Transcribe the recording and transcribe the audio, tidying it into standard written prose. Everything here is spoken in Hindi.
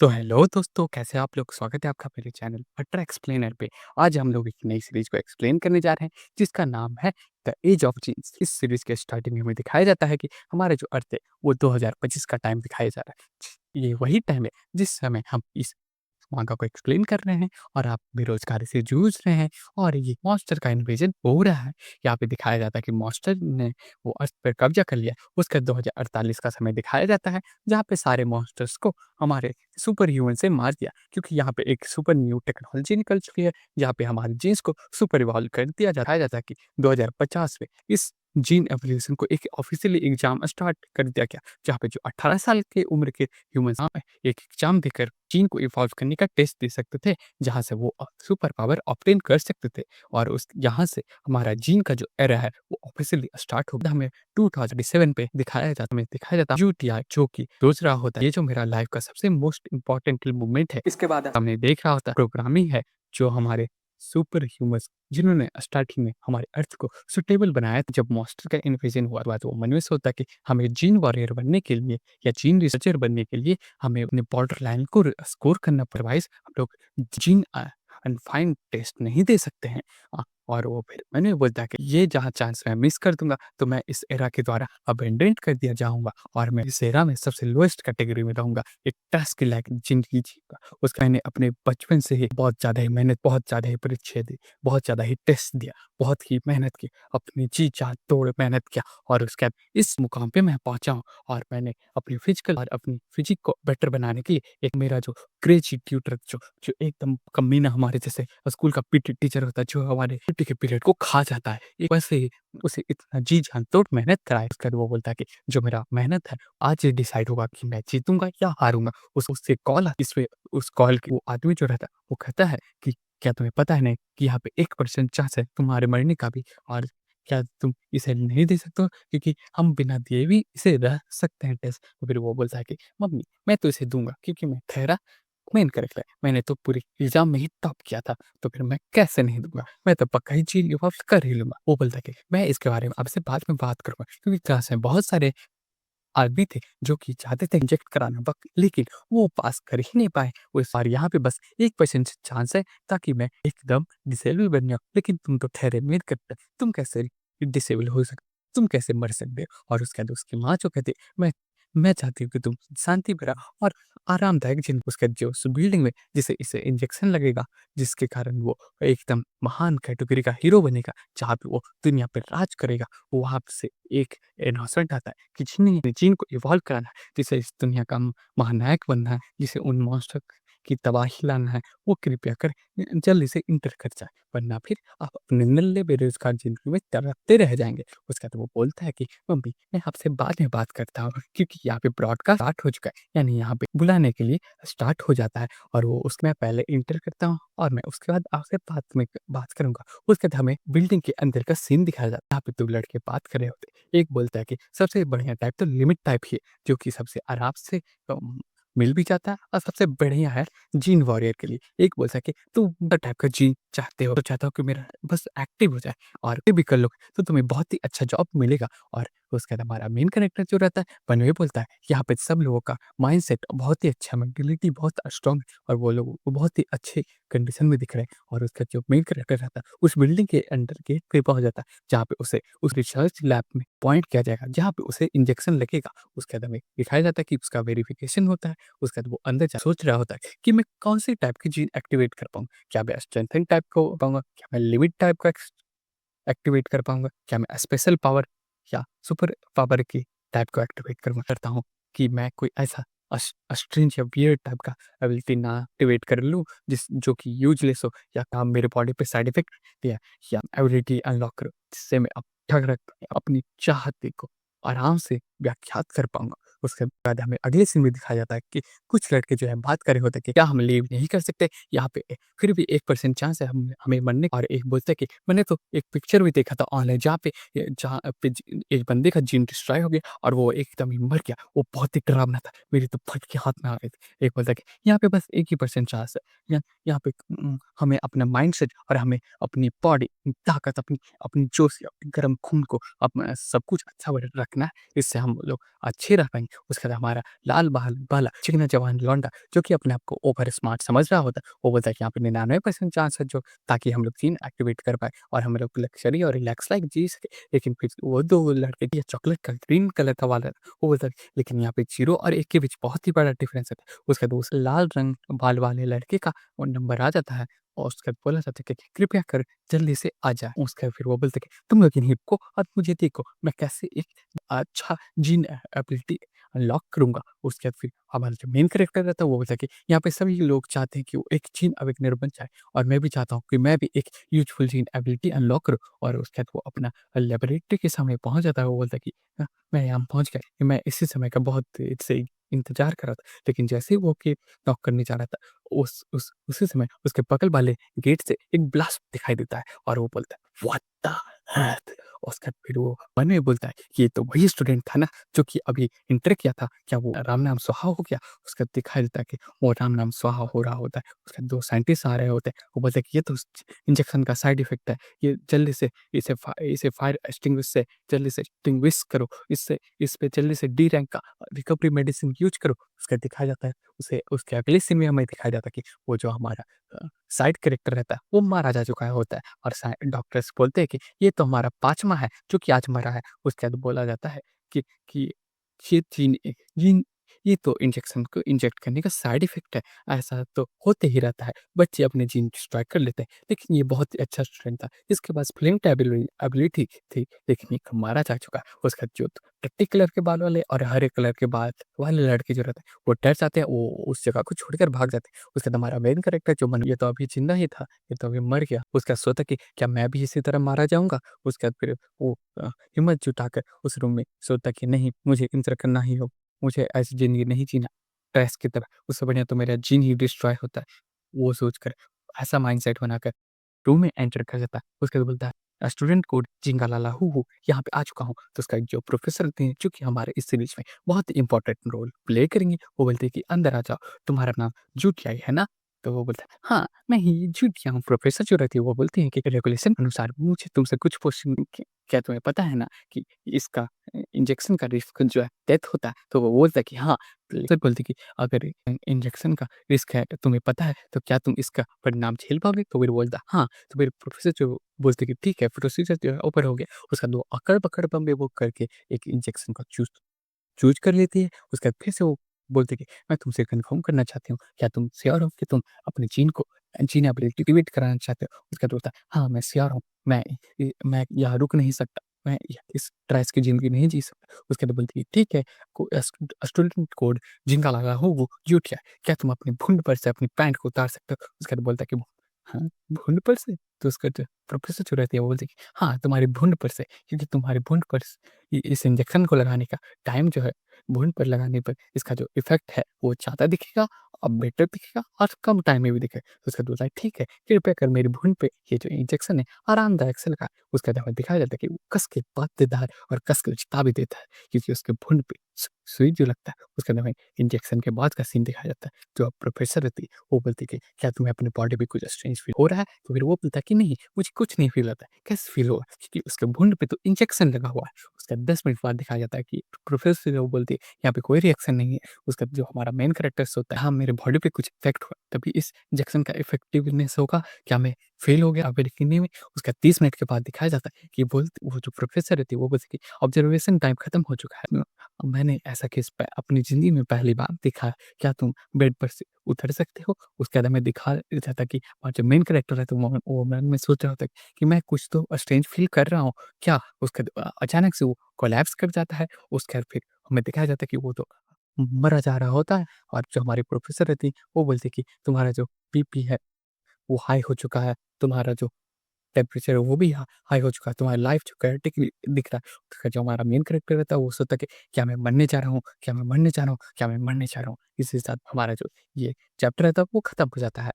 तो हेलो दोस्तों, कैसे हैं आप लोग? स्वागत है आपका मेरे चैनल अट्रा एक्सप्लेनर पे। आज हम लोग एक नई सीरीज़ को एक्सप्लेन करने जा रहे हैं, जिसका नाम है द एज ऑफ जीन्स। इस सीरीज़ के स्टार्टिंग में हमें दिखाया जाता है कि हमारा जो अर्थ है, वो 2025 का टाइम दिखाया जा रहा है। ये वही टाइम है, जिस समय हम इस माँगा को एक्सप्लेन कर रहे हैं और आप बेरोज़गारी से जूझ रहे हैं और ये मॉन्स्टर का इन्वेजन हो रहा है। यहाँ पे दिखाया जाता है कि मॉन्स्टर ने वो अर्थ पर कब्ज़ा कर लिया। उसका 2048 का समय दिखाया जाता है, जहाँ पे सारे मॉन्स्टर्स को हमारे सुपर ह्यूमन से मार दिया, क्योंकि यहाँ पे एक सुपर न्यू टेक्नोलॉजी निकल चुकी है, जहाँ पे हमारे जीन्स को सुपर इवॉल्व कर दिया जाता है। जाता है कि 2050 में इस जीन एवोल्यूशन को एक ऑफ़िशियली एग्ज़ाम स्टार्ट कर दिया गया, जहाँ पे जो 18 साल की उम्र के ह्यूमन्स एक एग्ज़ाम देकर जीन को इवॉल्व करने का टेस्ट दे सकते थे, जहाँ से वो सुपर पावर ऑब्टेन कर सकते थे और उस यहाँ से हमारा जीन का जो एरा है, वो ऑफ़िशियली स्टार्ट हो गया। हमें 2007 पे दिखाया जाता है यूटीआई, जो कि सोच रहा होता है, ये जो मेरा लाइफ़ का सबसे मोस्ट इम्पोर्टेंट मोमेंट है। इसके बाद हमने देख रहा होता है प्रोग्रामिंग है, जो हमारे सुपर ह्यूमन्स जिन्होंने स्टार्टिंग में हमारे अर्थ को सुटेबल बनाया था। जब मॉन्स्टर का इन्वेजन हुआ तो मन में सोचा कि हमें जीन वॉरियर बनने के लिए या जीन रिसर्चर बनने के लिए हमें अपने बॉर्डर लाइन को स्कोर करना पड़े, अदरवाइज़ हम लोग जीन अनफाइंड टेस्ट नहीं दे सकते हैं। और वो फिर मैंने बोलता कि ये जहाँ चांस मैं मिस कर दूँगा, तो मैं इस एरा के द्वारा अबैंडन्ड कर दिया जाऊँगा और मैं इस एरा में सबसे लोएस्ट कैटेगरी में रहूँगा। एक टास्क लाइक ज़िंदगी जीऊँगा। उसका मैंने अपने बचपन से ही बहुत ज़्यादा ही मेहनत, बहुत ज़्यादा ही परीक्षा दी, बहुत ज़्यादा ही टेस्ट दिया, बहुत ही मेहनत की, अपनी जी-जान तोड़ मेहनत किया और उसके बाद इस मुकाम पे मैं पहुँचा हूँ। और मैंने अपनी फिज़िकल और अपनी फ़िज़िक को बेटर बनाने के लिए एक मेरा जो क्रेज़ी ट्यूटर जो एकदम कमीना हमारे जैसे स्कूल का पीटी टीचर होता है, जो हमारे पीटी के पीरियड को खा जाता है। एक वैसे ही उसे इतना जी-जान तोड़ मेहनत कराए, उसके बाद वो बोलता है कि जो मेरा मेहनत है, आज ये डिसाइड होगा कि मैं जीतूँगा या हारूँगा। उससे कॉल आती है, उस कॉल के वो आदमी जो रहता है, वो कहता है कि क्या तुम्हें पता है नहीं कि यहाँ पे 1% चांस है तुम्हारे मरने का भी, और क्या तुम इसे नहीं दे सकते हो? क्योंकि हम बिना दिए भी इसे रह सकते हैं टेस्ट। तो फिर वो बोलता है कि मम्मी, मैं तो इसे दूँगा, क्योंकि मैं ठहरा मेन कैरेक्टर है। मैंने तो पूरे एग्ज़ाम में ही टॉप किया था, तो फिर मैं कैसे नहीं दूँगा? मैं तो पक्का ही जी वापस कर ही लूँगा। वो बोलता है कि मैं इसके बारे में आपसे बाद में बात करूँगा, क्योंकि क्लास में बहुत सारे आदमी थे जो कि चाहते थे इंजेक्ट कराना, बक लेकिन वो पास कर ही नहीं पाए। वो इस बार यहाँ पे बस 1% चांस है, ताकि मैं एकदम डिसेबल बन जाऊँ। लेकिन तुम तो ठहरे मेन कैरेक्टर, तुम कैसे डिसेबल हो सकते? तुम कैसे मर सकते हो? और उसके बाद उसकी माँ जो कहती है, मैं चाहती हूँ कि तुम शांति भरा और आरामदायक जिन उसके जो उस बिल्डिंग में जिसे इसे इंजेक्शन लगेगा, जिसके कारण वो एकदम महान कैटेगरी का हीरो बनेगा, जहाँ पे वो दुनिया पे राज करेगा। वहाँ से एक अनाउंसमेंट आता है कि जिन्हें जीन को इवॉल्व कराना है, जिसे इस दुनिया का महानायक बनना है, जिसे उन मॉन्स्टर की तबाही लाना है, वो कृपया कर जल्दी से इंटर कर जाए, वरना फिर आप अपने नल्ले बेरोज़गार ज़िंदगी में तड़पते रह जाएँगे। उसके बाद वो बोलता है कि मम्मी, मैं आपसे बाद में बात करता हूँ, क्योंकि यहाँ पे ब्रॉडकास्ट स्टार्ट हो चुका है, यानी यहाँ पे बुलाने के लिए स्टार्ट हो जाता है और वो उसमें पहले इंटर करता हूँ और मैं उसके बाद आपसे बाद में बात करूँगा। उसके बाद हमें बिल्डिंग के अंदर का सीन दिखाया जाता है, जहाँ पे 2 लड़के बात कर रहे होते हैं। एक बोलता है कि सबसे बढ़िया टाइप तो लिमिट टाइप ही है, जो कि सबसे आराम से मिल भी जाता है और सबसे बढ़िया है जीन वॉरियर के लिए। एक बोलता है कि तुम द टाइप का जीन चाहते हो, तो चाहता हो कि मेरा बस एक्टिव हो जाए और ये भी कर लोगे तो तुम्हें बहुत ही अच्छा जॉब मिलेगा। और उसके बाद हमारा मेन कैरेक्टर जो रहता है, मन में बोलता है कि यहाँ पे सब लोगों का माइंडसेट बहुत ही अच्छा, मेंटालिटी बहुत स्ट्रॉन्ग है और वो लोग वो बहुत ही अच्छे कंडीशन में दिख रहे हैं। और उसका जो मेन कैरेक्टर रहता है, उस बिल्डिंग के अंदर गेट पे पहुँच जाता है, जहाँ पे उसे उस रिसर्च लैब में पॉइंट किया जाएगा, जहाँ पे उसे इंजेक्शन लगेगा। उसके बाद हमें दिखाया जाता है कि उसका वेरिफिकेशन होता है। उसके बाद वो अंदर जा सोच रहा होता है कि मैं कौन-सी टाइप की जीन एक्टिवेट कर पाऊँ? क्या मैं स्ट्रेंथनिंग टाइप को पाऊँगा? क्या मैं लिमिट टाइप का एक्टिवेट कर पाऊँगा? क्या मैं स्पेशल पावर या सुपर पावर की टाइप को एक्टिवेट करूँगा? करता हूँ कि मैं कोई ऐसा स्ट्रेंज या वियर्ड टाइप का एबिलिटी ना एक्टिवेट कर लूँ, जो कि यूज़लेस हो या काम मेरे बॉडी पे साइड इफ़ेक्ट दिया, या एबिलिटी अनलॉक करूँ, जिससे मैं अपनी चाहते को आराम से व्याख्यात कर पाऊँगा। उसके बाद हमें अगले सीन में दिखाया जाता है कि कुछ लड़के जो है बात कर रहे होते हैं कि क्या हम लीव नहीं कर सकते? यहाँ पे फिर भी 1% चांस है हमें मरने का। और एक बोलता है कि मैंने तो एक पिक्चर भी देखा था ऑनलाइन, जहाँ पे एक बंदे का जीन डिस्ट्रॉय हो गया और वो एकदम ही मर गया। वो बहुत ही डरावना था। मेरी तो फट के हाथ में आ गए थे। एक बोलता है कि यहाँ पे बस 1 ही परसेंट चांस है। यहाँ पे हमें अपना माइंडसेट और हमें अपनी बॉडी, ताकत, अपनी अपनी जोश या गर्म खून को सब कुछ अच्छा रखना है। इससे हम लोग अच्छे रह पाएँगे। उसके बाद हमारा लाल बाल वाला चिकना जवान लौंडा जो कि अपने आप को ओवर स्मार्ट समझ रहा होता है, वो बोलता है कि यहाँ पे 99% चांस है जो ताकि हम लोग जीन एक्टिवेट कर पाएँ और हम लोग लग्ज़री और रिलैक्स लाइफ़ जी सकें। लेकिन फिर वो 2 लड़के ये चॉकलेट का ग्रीन कलर का वाला वो बोलता है लेकिन यहाँ पे 0 और 1 के बीच बहुत ही बड़ा डिफ़रेंस है। उसके बाद उस लाल रंग बाल वाले लड़के का वो नंबर आ जाता है और उसके बाद बोला जाता है कि कृपया कर जल्दी से आ जाए। उसके बाद फिर वो बोलते हैं कि तुम लोग इन्हें रुको और मुझे देखो मैं कैसे एक अच्छा जीन एबिलिटी अनलॉक करूँगा। उसके बाद फिर हमारा जो मेन कैरेक्टर रहता है वो बोलता है कि यहाँ पे सभी लोग चाहते हैं कि वो एक जीन अवेकनर बन जाए और मैं भी चाहता हूँ कि मैं भी एक यूज़फुल जीन एबिलिटी अनलॉक करूँ और उसके बाद वो अपना लेबोरेटरी के सामने पहुँच जाता है। वो बोलता है कि मैं यहाँ पहुँच गया, कि मैं इसी समय का बहुत देर से इंतज़ार कर रहा था। लेकिन जैसे ही वो गेट नॉक करने जा रहा था, उसी समय उसके बगल वाले गेट से एक ब्लास्ट दिखाई देता है और वो बोलता है व्हाट द हेक? उसके बाद फिर वो मन में बोलता है कि ये तो वही स्टूडेंट था ना जो कि अभी इंटर किया था, क्या वो राम नाम सुहा हो गया? उसके बाद दिखाई देता है कि वो राम नाम सुहा हो रहा होता है। उसके बाद 2 साइंटिस्ट आ रहे होते हैं, वो बोलते हैं कि ये तो इंजेक्शन का साइड इफेक्ट है, ये जल्दी से इसे फायर एक्सटिंग्विश से जल्दी से एक्सटिंग्विश करो, इस पे जल्दी से डी रैंक का रिकवरी मेडिसिन यूज़ करो। उसका दिखाया जाता है, उसे उसके अगले सीन में हमें दिखाया जाता है कि वो जो हमारा साइड कैरेक्टर रहता है, वो मारा जा चुका होता है और डॉक्टर्स बोलते हैं कि ये तो हमारा 5वाँ है, जो कि आज मरा है। उसके बाद बोला जाता है कि कि ये जीन ये तो इंजेक्शन को इंजेक्ट करने का साइड इफ़ेक्ट है, ऐसा तो होते ही रहता है। बच्चे अपने जीन डिस्ट्रॉय कर लेते हैं, लेकिन ये बहुत ही अच्छा स्टूडेंट था। इसके पास फ्लिंट एबिलिटी थी, लेकिन ये मारा जा चुका है। उसका जो टट्टी कलर के बाल वाले और हरे कलर के बाल वाले लड़के जो रहते हैं, वो डर जाते हैं, वो उस जगह को छोड़कर भाग जाते हैं। उसके बाद हमारा मेन कैरेक्टर जो मन ये तो अभी ज़िंदा ही था, ये तो अभी मर गया। उसका सोचा कि क्या मैं भी इसी तरह मारा जाऊँगा? उसके बाद फिर वो हिम्मत जुटाकर उस रूम में सोचता कि नहीं, मुझे इंटर करना ही होगा। मुझे ऐसी ज़िंदगी नहीं जीना, ट्रैश की तरह। उससे बढ़िया तो मेरा जीन ही डिस्ट्रॉय होता है। वो सोचकर ऐसा माइंडसेट बनाकर रूम में एंटर कर जाता है। उसके बाद बोलता है स्टूडेंट कोड जिंगालाला हू, यहाँ पे आ चुका हूँ। तो उसका जो प्रोफ़ेसर थे, जो कि हमारे इस सीरीज़ में बहुत ही इम्पोर्टेंट रोल प्ले करेंगे, वो बोलते हैं कि अंदर आ जाओ, तुम्हारा नाम जूटियाई है ना? तो वो बोलता है हाँ, मैं ही जूटिया हूँ। प्रोफ़ेसर जो रहती है वो बोलती हैं कि रेगुलेशन अनुसार मुझे तुमसे कुछ क्वेश्चन क्या तुम्हें पता है ना कि इसका इंजेक्शन का रिस्क जो है डेथ होता है? तो वो बोलता है कि हाँ। प्रोफ़ेसर बोलती है कि अगर इंजेक्शन का रिस्क है, तुम्हें पता है, तो क्या तुम इसका परिणाम झेल पाओगे? तो फिर बोलता हाँ। तो फिर प्रोफ़ेसर जो बोलते कि ठीक है, प्रोसीजर जो है ओपन हो गया। उसका 2 अकड़-बकड़ बम्बे वो करके एक इंजेक्शन को चूज़ कर लेती है। उसके बाद फिर से वो बोलती है कि मैं तुमसे कन्फर्म करना चाहती हूँ, क्या तुम श्योर हो कि तुम अपने जीन एबिलिटी एक्टिवेट कराना चाहते हो? उसके बाद बोलता है, हाँ, मैं श्योर हूँ। मैं यहाँ रुक नहीं सकता। मैं इस ट्राइस की ज़िंदगी नहीं जी सकता। उसके बाद बोलती है, ठीक है, स्टूडेंट कोड जिनका लगा हो वो यूटिया, क्या तुम अपने भुंड पर से अपनी पैंट को उतार सकते हो? उसके बाद बोलता है कि हाँ, भुंड पर से? तो उसका जो प्रोफ़ेसर जो रहती है वो बोलती है कि हाँ, तुम्हारी भुंड पर से, क्योंकि तुम्हारी भुंड पर इस इंजेक्शन को लगाने का टाइम जो है, भूंड पर लगाने पर इसका जो इफ़ेक्ट है, वो ज़्यादा दिखेगा और बेटर दिखेगा और कम टाइम में भी दिखेगा। तो उसका बोलता है, "ठीक है, कृपया कर मेरी भूंड पे ये जो इंजेक्शन है, आरामदायक से लगा।" उसके बाद हमें दिखाया जाता है कि वो कस के बातेदार और कस के चिता भी देता है, क्योंकि उसके भूंड पे सुई जो लगता है, उसके बाद हमें इंजेक्शन के बाद का सीन दिखाया जाता है। जो प्रोफ़ेसर रहती है, वो बोलती है कि, "क्या तुम्हें अपनी बॉडी पे कुछ स्ट्रेंज फ़ील हो रहा है?" तो फिर वो बोलता है कि, "नहीं, मुझे कुछ नहीं फ़ील होता है।" कैसे फ़ील होगा? क्योंकि उसके भूंड पे तो इंजेक्शन लगा हुआ है। उसके 10 मिनट बाद दिखाया जाता है कि प्रोफ़ेसर जो बोलती है, यहाँ पे कोई रिएक्शन नहीं है। उसका जो हमारा मेन कैरेक्टर्स होता है, हाँ, मेरे बॉडी पे कुछ इफ़ेक्ट हुआ, तभी इस इंजेक्शन का इफ़ेक्टिवनेस होगा, क्या मैं फ़ेल हो गया अभी नहीं में? उसका 30 मिनट के बाद दिखाया जाता है कि वो जो प्रोफ़ेसर रहती है, वो बोलती है कि ऑब्ज़र्वेशन टाइम खत्म हो चुका है। मैंने ऐसा केस अपनी ज़िंदगी में पहली बार देखा है। क्या तुम बेड पर से उतर सकते हो? उसके बाद हमें दिखाया जाता है कि और जो मेन कैरेक्टर है, तो वो मन में सोच रहा होता है कि मैं कुछ तो स्ट्रेंज फ़ील कर रहा हूँ, क्या? उसके अचानक से वो कोलैप्स कर जाता है। उसके बाद फिर हमें दिखाया जाता है कि वो तो मरा जा रहा होता है और जो हमारी प्रोफ़ेसर रहती है, वो बोलती है कि तुम्हारा जो बीपी है, वो हाई हो चुका है, तुम्हारा जो टेम्परेचर है वो भी हाई हो चुका है, तुम्हारा लाइफ जो कैरेटिक दिख रहा है। उसका जो हमारा मेन कैरेक्टर रहता है, वो सोचता है कि क्या मैं मरने जा रहा हूँ? क्या मैं मरने जा रहा हूँ? क्या मैं मरने जा रहा हूँ? इसी के साथ हमारा जो ये चैप्टर रहता है, वो खत्म हो जाता है।